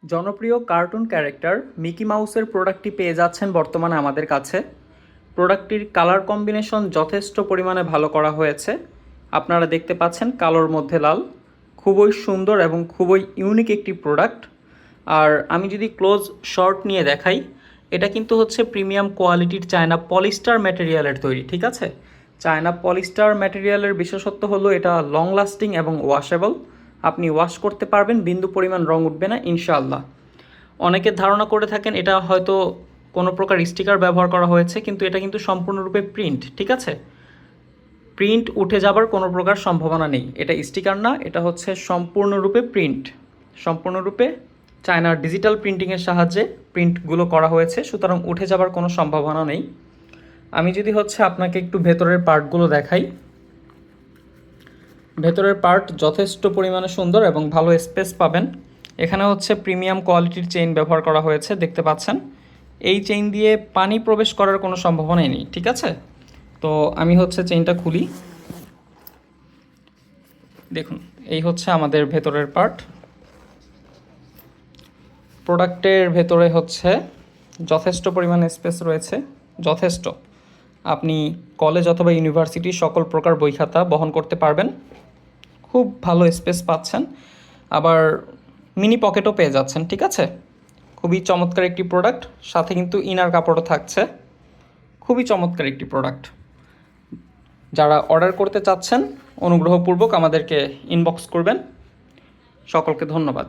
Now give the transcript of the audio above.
জনপ্রিয় cartoon character Mickey মাউসের প্রোডাক্টটি পেয়ে যাচ্ছেন বর্তমানে আমাদের কাছে। প্রোডাক্টটির কালার কম্বিনেশন যথেষ্ট পরিমাণে ভালো করা হয়েছে। আপনারা দেখতে পাচ্ছেন কালোর মধ্যে লাল, খুবই সুন্দর এবং খুবই ইউনিক একটি প্রোডাক্ট। আর আমি যদি ক্লোজ শর্ট নিয়ে দেখাই, এটা কিন্তু হচ্ছে প্রিমিয়াম কোয়ালিটির চায়না পলিস্টার ম্যাটেরিয়ালের তৈরি, ঠিক আছে। চায়না পলিস্টার ম্যাটেরিয়ালের বিশেষত্ব হলো এটা লং লাস্টিং এবং ওয়াশেবল। আপনি ওয়াশ করতে পারবেন, বিন্দু পরিমাণ রং উঠবে না ইনশাআল্লাহ। অনেকে ধারণা করে থাকেন এটা হয়তো কোনো প্রকার স্টিকার ব্যবহার করা হয়েছে, কিন্তু এটা কিন্তু সম্পূর্ণরূপে প্রিন্ট, ঠিক আছে। প্রিন্ট উঠে যাবার কোনো প্রকার সম্ভাবনা নেই। এটা স্টিকার না, এটা হচ্ছে সম্পূর্ণরূপে প্রিন্ট, সম্পূর্ণরূপে চায়নার ডিজিটাল প্রিন্টিংয়ের সাহায্যে প্রিন্টগুলো করা হয়েছে, সুতরাং উঠে যাবার কোনো সম্ভাবনা নেই। আমি যদি হচ্ছে আপনাকে একটু ভেতরের পার্টগুলো দেখাই, ভেতরের পার্ট যথেষ্ট পরিমাণে সুন্দর এবং ভালো স্পেস পাবেন। এখানে হচ্ছে প্রিমিয়াম কোয়ালিটির চেইন ব্যবহার করা হয়েছে, দেখতে পাচ্ছেন। এই চেইন দিয়ে পানি প্রবেশ করার কোনো সম্ভাবনাই নেই, ঠিক আছে। তো আমি হচ্ছে চেইনটা খুলি, দেখুন এই হচ্ছে আমাদের ভেতরের পার্ট। প্রোডাক্টের ভেতরে হচ্ছে যথেষ্ট পরিমাণে স্পেস রয়েছে, যথেষ্ট। আপনি কলেজ অথবা ইউনিভার্সিটি সকল প্রকার বই খাতা বহন করতে পারবেন, খুব ভালো স্পেস পাচ্ছেন। আবার মিনি পকেটও পেয়ে যাচ্ছেন, ঠিক আছে। খুবই চমৎকার একটি প্রোডাক্ট, সাথে কিন্তু ইনার কাপড়ও থাকছে। খুবই চমৎকার একটি প্রোডাক্ট। যারা অর্ডার করতে চাচ্ছেন অনুগ্রহপূর্বক আমাদেরকে ইনবক্স করবেন। সকলকে ধন্যবাদ।